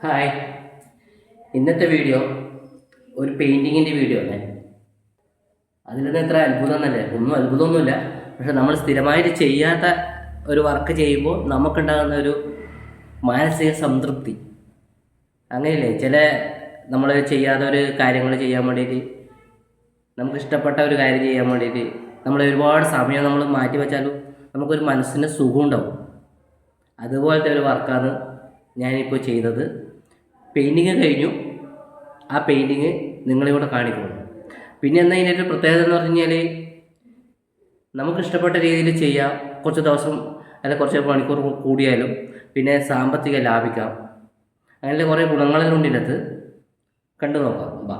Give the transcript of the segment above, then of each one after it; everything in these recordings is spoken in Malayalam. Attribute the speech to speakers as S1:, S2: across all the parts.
S1: ഹായ്. ഇന്നത്തെ വീഡിയോ ഒരു പെയിൻറ്റിങ്ങിൻ്റെ വീഡിയോ ആണ്. അതിലൊന്നും എത്ര അത്ഭുതം എന്നല്ലേ, ഒന്നും അത്ഭുതമൊന്നുമില്ല. പക്ഷെ നമ്മൾ സ്ഥിരമായിട്ട് ചെയ്യാത്ത ഒരു വർക്ക് ചെയ്യുമ്പോൾ നമുക്കുണ്ടാകുന്ന ഒരു മാനസിക സംതൃപ്തി, അങ്ങനെയില്ലേ. നമ്മൾ ചെയ്യാത്ത ഒരു കാര്യങ്ങൾ ചെയ്യാൻ വേണ്ടിയിട്ട്, നമുക്ക് ഇഷ്ടപ്പെട്ട ഒരു കാര്യം ചെയ്യാൻ വേണ്ടിയിട്ട് നമ്മൾ ഒരുപാട് സമയം നമ്മൾ മാറ്റി വെച്ചാലും നമുക്കൊരു മനസ്സിന് സുഖം ഉണ്ടാവും. അതുപോലത്തെ ഒരു വർക്കാണ് ഞാനിപ്പോൾ ചെയ്തത്. പെയിൻറ്റിങ് കഴിഞ്ഞു. ആ പെയിൻറ്റിങ് നിങ്ങളിവിടെ കാണിക്കുന്നു. പിന്നെ എന്താ ഇതിൻ്റെ ഒരു പ്രത്യേകത എന്ന് പറഞ്ഞു കഴിഞ്ഞാൽ, നമുക്കിഷ്ടപ്പെട്ട രീതിയിൽ ചെയ്യാം. കുറച്ച് ദിവസം അല്ലെങ്കിൽ കുറച്ച് മണിക്കൂർ കൂടിയാലും പിന്നെ സാമ്പത്തിക ലാഭിക്കാം. അങ്ങനെ കുറേ ഗുണങ്ങളെല്ലാം ഉണ്ട് ഇതിനകത്ത്. കണ്ടു നോക്കാം ബാ.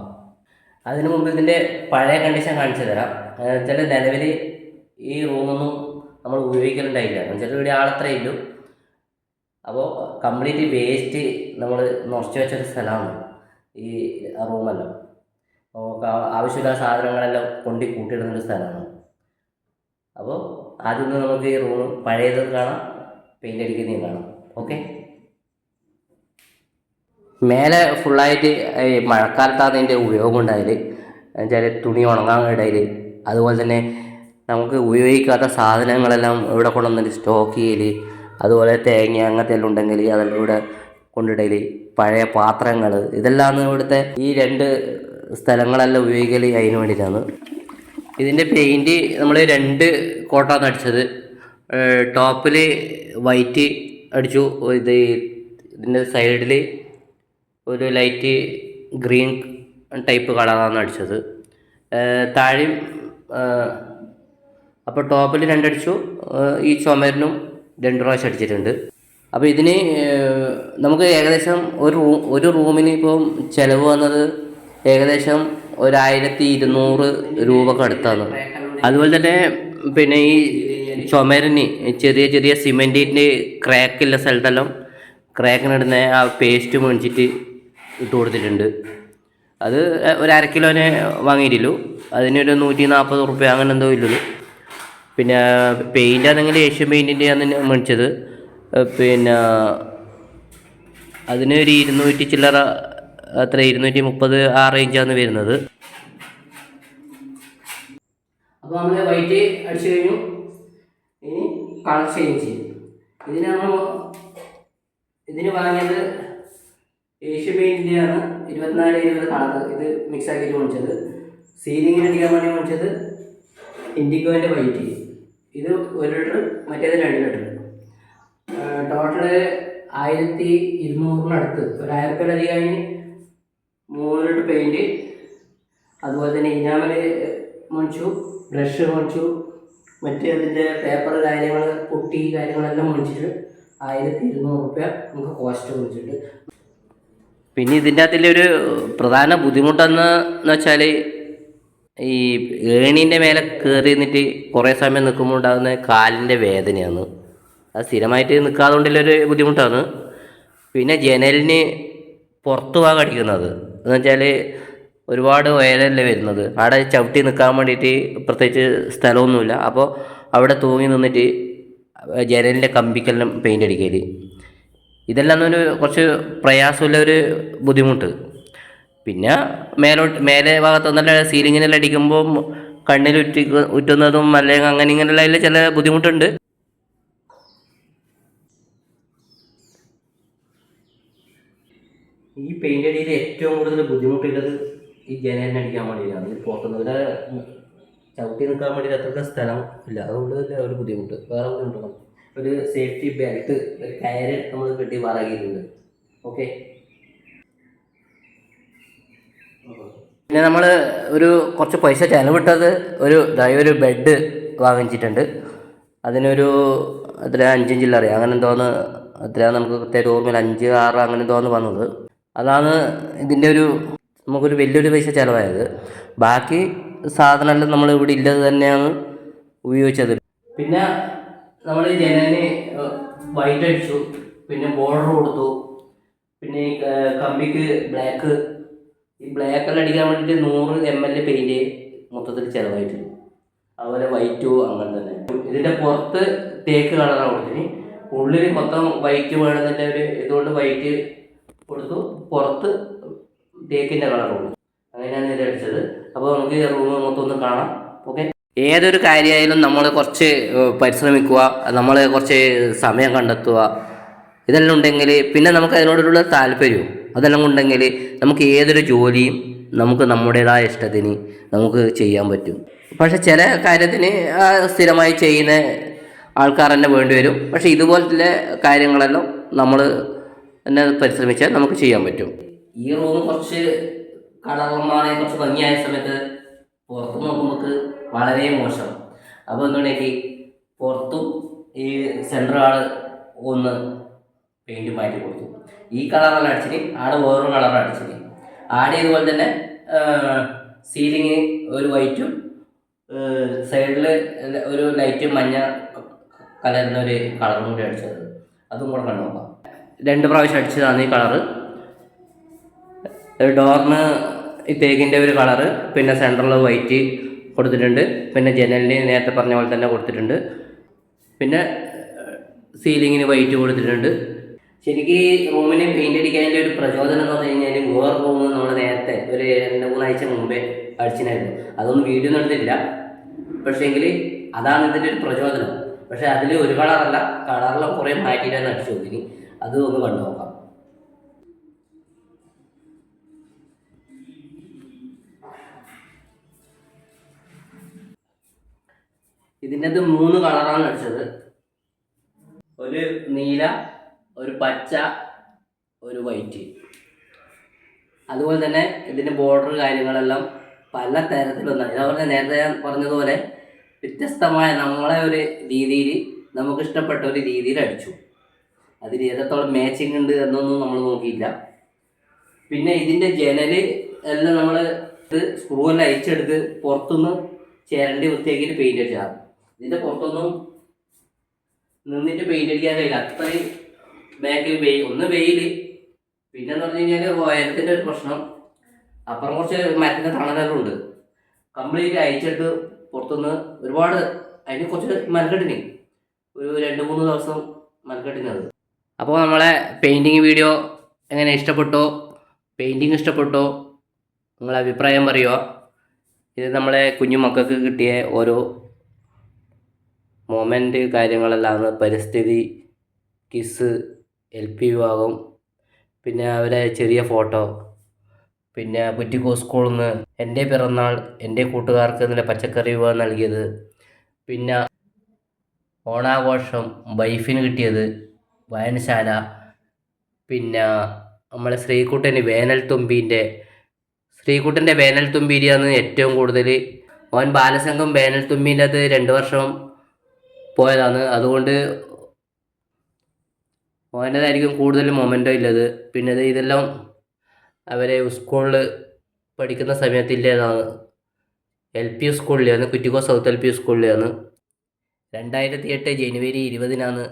S1: അതിനു മുമ്പ് ഇതിൻ്റെ പഴയ കണ്ടീഷൻ കാണിച്ചു തരാം. ചില നിലവിൽ ഈ റൂമൊന്നും നമ്മൾ ഉപയോഗിക്കലുണ്ടായില്ല. ചില ഇവിടെ ആളത്രയില്ലു. അപ്പോൾ കംപ്ലീറ്റ് വേസ്റ്റ് നമ്മൾ നിറച്ച് വെച്ചൊരു സ്ഥലമാണ് ഈ റൂമെല്ലാം. ആവശ്യമില്ലാത്ത സാധനങ്ങളെല്ലാം കൂട്ടിയിടുന്നൊരു സ്ഥലമാണ്. അപ്പോൾ ആദ്യം നമുക്ക് ഈ റൂം പഴയത് കാണാം, പെയിൻ്റ് അടിക്കുന്നതും കാണാം. ഓക്കെ. മേലെ ഫുള്ളായിട്ട് മഴക്കാലത്താണ് ഇതിൻ്റെ ഉപയോഗം ഉണ്ടായത്. എന്നുവെച്ചാൽ തുണി ഉണങ്ങാൻ ഇടയിൽ, അതുപോലെ തന്നെ നമുക്ക് ഉപയോഗിക്കാത്ത സാധനങ്ങളെല്ലാം ഇവിടെ കൊണ്ടുവന്നിട്ട് സ്റ്റോക്ക് ചെയ്യൽ, അതുപോലെ തേങ്ങ അങ്ങനത്തെ എല്ലാം ഉണ്ടെങ്കിൽ അതെല്ലാം ഇവിടെ കൊണ്ടിടൽ, പഴയ പാത്രങ്ങൾ, ഇതെല്ലാം ഇവിടുത്തെ ഈ രണ്ട് സ്ഥലങ്ങളെല്ലാം ഉപയോഗിക്കൽ അതിന് വേണ്ടിയിട്ടാണ്. ഇതിൻ്റെ പെയിൻറ്റ് നമ്മൾ 2 കോട്ടാണ് അടിച്ചത്. ടോപ്പിൽ വൈറ്റ് അടിച്ചു. ഇതിൻ്റെ സൈഡിൽ ഒരു ലൈറ്റ് ഗ്രീൻ ടൈപ്പ് കളറാണ് അടിച്ചത്. താഴെയും അപ്പോൾ ടോപ്പിൽ 2 അടിച്ചു. ഈ ചുമരിനും 2 പ്രാവശ്യം അടിച്ചിട്ടുണ്ട്. അപ്പോൾ ഇതിന് നമുക്ക് ഏകദേശം ഒരു റൂമിന് ഇപ്പം ചിലവ് വന്നത് ഏകദേശം 1200 രൂപക്ക് അടുത്താണ്. അതുപോലെ തന്നെ പിന്നെ ഈ ചുമരിന് ചെറിയ ചെറിയ സിമെൻറ്റിൻ്റെ ക്രാക്കുള്ള സ്ഥലത്തെല്ലാം ക്രാക്കിനിടുന്ന ആ പേസ്റ്റ് മേടിച്ചിട്ട് ഇട്ട് കൊടുത്തിട്ടുണ്ട്. അത് ഒരു 1/2 കിലോനെ വാങ്ങിയിട്ടുള്ളൂ. അതിനൊരു 140 റുപ്യ അങ്ങനെ എന്തോ ഇല്ലല്ലോ. പിന്നെ പെയിൻ്റ് ആണെങ്കിൽ ഏഷ്യൻ പെയിൻറ്റിൻ്റെ ആണ് മേടിച്ചത്. പിന്നെ അതിന് ഒരു 200 ചില്ലറ, അത്ര 230 ആ റേഞ്ചാണ് വരുന്നത്. അപ്പോൾ നമ്മൾ വൈറ്റ് അടിച്ചു കഴിഞ്ഞു. ഇനി കളർ ചേഞ്ച് ചെയ്യും. ഇതിന് വാങ്ങിയത് ഏഷ്യൻ പെയിൻറ്റിൻ്റെ ആണ്. 24-20 കളർ ഇത് മിക്സ് ആക്കിയിട്ട് മേടിച്ചത്. സീലിങ്ങിന് അടിക്കാൻ വേണ്ടി മേടിച്ചത് ഇൻഡിഗോൻ്റെ വൈറ്റ്. ഇത് 1 ലിറ്റർ, മറ്റേത് 2 ലിറ്റർ. ടോട്ടല് 1200-അടുത്ത്, ഒരു 1000 റുപ്യയിലധികം 3 ലിറ്റർ പെയിൻറ്റ്. അതുപോലെ തന്നെ ഇനാമൽ മേടിച്ചു, ബ്രഷ് മേടിച്ചു, മറ്റേ അതിൻ്റെ പേപ്പർ കാര്യങ്ങൾ, പൊട്ടി കാര്യങ്ങളെല്ലാം മേടിച്ചിട്ട് 1200 റുപ്യ നമുക്ക് കോസ്റ്റ് മേടിച്ചിട്ടുണ്ട്. പിന്നെ ഇതിൻ്റെ അകത്തിലൊരു പ്രധാന ബുദ്ധിമുട്ടെന്ന് വെച്ചാൽ, ഈ ഏണീൻ്റെ മേലെ കയറി നിന്നിട്ട് കുറേ സമയം നിൽക്കുമ്പോൾ ഉണ്ടാകുന്ന കാലിൻ്റെ വേദനയാണ്. അത് സ്ഥിരമായിട്ട് നിൽക്കാതെ കൊണ്ടുള്ളൊരു ബുദ്ധിമുട്ടാണ്. പിന്നെ ജനലിന് പുറത്ത് ഭാഗം അടിക്കുന്നത് എന്ന് വെച്ചാൽ ഒരുപാട് ഉയരമല്ലേ വരുന്നത്. അവിടെ ചവിട്ടി നിൽക്കാൻ വേണ്ടിയിട്ട് പ്രത്യേകിച്ച് സ്ഥലമൊന്നുമില്ല. അപ്പോൾ അവിടെ തൂങ്ങി നിന്നിട്ട് ജനലിൻ്റെ കമ്പിക്കെല്ലാം പെയിൻ്റ് അടിക്കൽ, ഇതെല്ലാം കുറച്ച് പ്രയാസമുള്ള ഒരു ബുദ്ധിമുട്ട്. പിന്നെ മേലെ ഭാഗത്തൊന്നല്ല സീലിങ്ങിനെല്ലാം അടിക്കുമ്പോൾ കണ്ണിൽ ഉറ്റുന്നതും അല്ലെങ്കിൽ അങ്ങനെ ഇങ്ങനെയുള്ള ചില ബുദ്ധിമുട്ടുണ്ട്. ഈ പെയിൻ്റ് അടിയിൽ ഏറ്റവും കൂടുതൽ ബുദ്ധിമുട്ടുള്ളത് ഈ ജനലിന് അടിക്കാൻ വേണ്ടിയിട്ടാണ്. ഇത് പുറത്തുനിന്ന് ചവിട്ടി നിൽക്കാൻ വേണ്ടിയിട്ട് അത്രയ്ക്ക് സ്ഥലം ഇല്ല. അതുകൊണ്ട് ഒരു ബുദ്ധിമുട്ട്, വേറെ ബുദ്ധിമുട്ടാണ്. ഒരു സേഫ്റ്റി ബെൽറ്റ്, ഒരു കയറ് നമ്മൾ കെട്ടി വാറാക്കിയിട്ടുണ്ട്. ഓക്കെ. പിന്നെ നമ്മൾ കുറച്ച് പൈസ ചിലവിട്ടത് ഒരു ബെഡ് വാങ്ങിച്ചിട്ടുണ്ട്. അതിനൊരു എത്ര 5 ചില്ലറ അങ്ങനെ എന്തോന്ന്, എത്രയാണ് നമുക്ക് കൃത്യമായിട്ട് ഓർമ്മയില്ല, 5-6 അങ്ങനെ എന്തോന്ന് വന്നത്. അതാണ് ഇതിൻ്റെ നമുക്കൊരു വലിയൊരു പൈസ ചിലവായത്. ബാക്കി സാധനമെല്ലാം നമ്മൾ ഇവിടെ ഇല്ലത് തന്നെയാണ് ഉപയോഗിച്ചത്. പിന്നെ നമ്മൾ ജനലിന് വൈറ്റ് അടിച്ചു, പിന്നെ ബോർഡർ കൊടുത്തു, പിന്നെ ഈ കമ്പിക്ക് ബ്ലാക്ക്. ഈ ബ്ലാക്കെല്ലാം അടിക്കാൻ വേണ്ടിയിട്ട് 100 ml പെയിൻറ്റ് മൊത്തത്തിൽ ചിലവായിട്ടുണ്ട്. അതുപോലെ വൈറ്റും അങ്ങനെ തന്നെ. ഇതിൻ്റെ പുറത്ത് തേക്ക് കളറാണ് കൊടുത്തിന്, ഉള്ളിൽ മൊത്തം വൈറ്റ് വേണമെന്നില്ല. ഇതുകൊണ്ട് വൈറ്റ് കൊടുത്തു, പുറത്ത് തേക്കിൻ്റെ കളർ കൊടുത്തു. അങ്ങനെയാണ് ഇത് അടിച്ചത്. അപ്പോൾ നമുക്ക് റൂം മൊത്തം ഒന്ന് കാണാം. ഓക്കെ, ഏതൊരു കാര്യമായാലും നമ്മൾ കുറച്ച് പരിശ്രമിക്കുക, നമ്മൾ കുറച്ച് സമയം കണ്ടെത്തുക, ഇതെല്ലാം ഉണ്ടെങ്കിൽ പിന്നെ നമുക്ക് അതിനോടുള്ള താല്പര്യവും അതെല്ലാം ഉണ്ടെങ്കിൽ നമുക്ക് ഏതൊരു ജോലിയും നമുക്ക് നമ്മുടേതായ ഇഷ്ടത്തിന് നമുക്ക് ചെയ്യാൻ പറ്റും. പക്ഷെ ചില കാര്യത്തിന് സ്ഥിരമായി ചെയ്യുന്ന ആൾക്കാർ തന്നെ വേണ്ടി വരും. പക്ഷെ ഇതുപോലത്തെ കാര്യങ്ങളെല്ലാം നമ്മൾ തന്നെ പരിശ്രമിച്ചാൽ നമുക്ക് ചെയ്യാൻ പറ്റും. ഈ റൂം കുറച്ച് കളർമാനെ കുറച്ച് ഭംഗിയായ സമയത്ത് പുറത്ത് നോക്കുമ്പോൾ വളരെ മോശം. അപ്പോൾ എന്തുകൊണ്ടെങ്കിൽ പുറത്തും ഈ സെൻട്രൽ ആൾ ഒന്ന് പെയിൻറ്റ് മാറ്റി കൊടുത്തു. ഈ കളറെല്ലാം അടിച്ചിട്ട് ആടെ വേറൊരു കളർ അടിച്ചിട്ട് ആടെ ഇതുപോലെ തന്നെ സീലിങ് ഒരു വൈറ്റും സൈഡിൽ ഒരു ലൈറ്റ് മഞ്ഞ കലർന്ന ഒരു കളറും കൂടി അടിച്ചത്. അതും കൂടെ കണ്ടു നോക്കാം. 2 പ്രാവശ്യം അടിച്ചതാണ് ഈ കളറ്. ഡോറിന് ഈ തേക്കിൻ്റെ ഒരു കളറ്, പിന്നെ സെൻറ്ററിൽ വൈറ്റ് കൊടുത്തിട്ടുണ്ട്, പിന്നെ ജനലിന് നേരത്തെ പറഞ്ഞ പോലെ തന്നെ കൊടുത്തിട്ടുണ്ട്, പിന്നെ സീലിങ്ങിന് വൈറ്റ് കൊടുത്തിട്ടുണ്ട്. ശരിക്കും ഈ റൂമിന് പെയിൻ്റ് അടിക്കാനുള്ള ഒരു പ്രചോദനം എന്ന് പറഞ്ഞു കഴിഞ്ഞാൽ വേറെ റൂം നമ്മൾ നേരത്തെ ഒരു 2-3 ആഴ്ച മുമ്പേ അടിച്ചിട്ടുണ്ടായിരുന്നു. അതൊന്നും വീഡിയോ ഒന്നും എടുത്തില്ല. പക്ഷേങ്കിൽ അതാണ് ഇതിൻ്റെ ഒരു പ്രചോദനം. പക്ഷേ അതിൽ ഒരു കളറല്ല, കളറെല്ലാം കുറേ മാറ്റിയിട്ടാണ് അടിച്ചു നോക്കി. അത് ഒന്ന് കണ്ടു നോക്കാം. ഇതിൻ്റെ അത് 3 കളറാണ് അടിച്ചത്. ഒരു നീല, ഒരു പച്ച, ഒരു വൈറ്റ്. അതുപോലെ തന്നെ ഇതിൻ്റെ ബോർഡർ കാര്യങ്ങളെല്ലാം പല തരത്തിലൊന്നാണ്. അതുപോലെ നേരത്തെ ഞാൻ പറഞ്ഞതുപോലെ വ്യത്യസ്തമായ നമ്മളെ ഒരു രീതിയിൽ നമുക്ക് ഇഷ്ടപ്പെട്ട ഒരു രീതിയിൽ അടിച്ചു. അതിൽ ഏതത്തോളം മാച്ചിങ് ഉണ്ട് എന്നൊന്നും നമ്മൾ നോക്കിയില്ല. പിന്നെ ഇതിൻ്റെ ജനൽ എല്ലാം നമ്മൾ സ്ക്രൂ എല്ലാം അയച്ചെടുത്ത് പുറത്തുനിന്ന് ചേരണ്ടി വൃത്തിയാക്കിയിട്ട് പെയിൻ്റ് അടിച്ചാൽ ഇതിൻ്റെ പുറത്തൊന്നും നിന്നിട്ട് പെയിൻ്റ് അടിക്കാൻ കഴിയില്ല. അത്രയും ബാക്കിൽ വെയിൽ, പിന്നെന്ന് പറഞ്ഞു കഴിഞ്ഞാൽ ഉയരത്തിൻ്റെ ഒരു പ്രശ്നം. അപ്പുറം കുറച്ച് മരത്തിൻ്റെ തണലെല്ലാം ഉണ്ട്. കംപ്ലീറ്റ് അയച്ചെടുത്ത് പുറത്തുനിന്ന് ഒരുപാട് അതിന് കുറച്ച് മെനക്കെട്ടിന് ഒരു 2-3 ദിവസം മെനക്കെട്ടിനത്. അപ്പോൾ നമ്മളെ പെയിൻറ്റിങ് വീഡിയോ എങ്ങനെ ഇഷ്ടപ്പെട്ടോ, പെയിൻറ്റിങ് ഇഷ്ടപ്പെട്ടോ, നിങ്ങളെ അഭിപ്രായം പറയുക. ഇത് നമ്മളെ കുഞ്ഞു മക്കൾക്ക് കിട്ടിയ ഓരോ മൊമെൻ്റ് കാര്യങ്ങളെല്ലാം. പരിസ്ഥിതി കിസ്, LP വിഭാഗം, പിന്നെ അവരെ ചെറിയ ഫോട്ടോ, പിന്നെ കുറ്റിക്കോ സ്കൂളിൽ നിന്ന് എൻ്റെ പിറന്നാൾ എൻ്റെ കൂട്ടുകാർക്ക് നല്ല പച്ചക്കറി വിഭവം നൽകിയത്, പിന്നെ ഓണാഘോഷം വൈഫിന് കിട്ടിയത് വായനശാല, പിന്നെ നമ്മളെ ശ്രീകുട്ടൻ്റെ വേനൽ തുമ്പീരിയാണ് ഏറ്റവും കൂടുതൽ. ഓൻ ബാലസംഘം വേനൽ തുമ്പീൻ്റെ അത് 2 വർഷം പോയതാണ്. അതുകൊണ്ട് ഓൻ്റെതായിരിക്കും കൂടുതൽ മൊമെൻ്റോ ഉള്ളത്. പിന്നെ ഇതെല്ലാം അവരെ സ്കൂളിൽ പഠിക്കുന്ന സമയത്തിൻ്റേതാണ്. LP സ്കൂളിലാണ്, കുറ്റിക്കോ സൗത്ത് LP സ്കൂളിലാണ്. 2008 ജനുവരി 20-നാണ്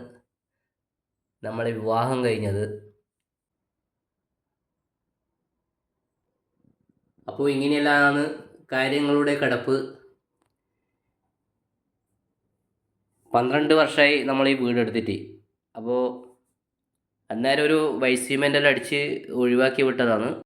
S1: നമ്മളെ വിവാഹം കഴിഞ്ഞത്. അപ്പോൾ ഇങ്ങനെയെല്ലാമാണ് കാര്യങ്ങളുടെ കിടപ്പ്. 12 വർഷമായി നമ്മൾ ഈ വീട് എടുത്തിട്ട്. അപ്പോൾ അന്നേരം ഒരു വൈറ്റ് സിമെൻ്റെല്ലാം അടിച്ച് ഒഴിവാക്കി വിട്ടതാണ്.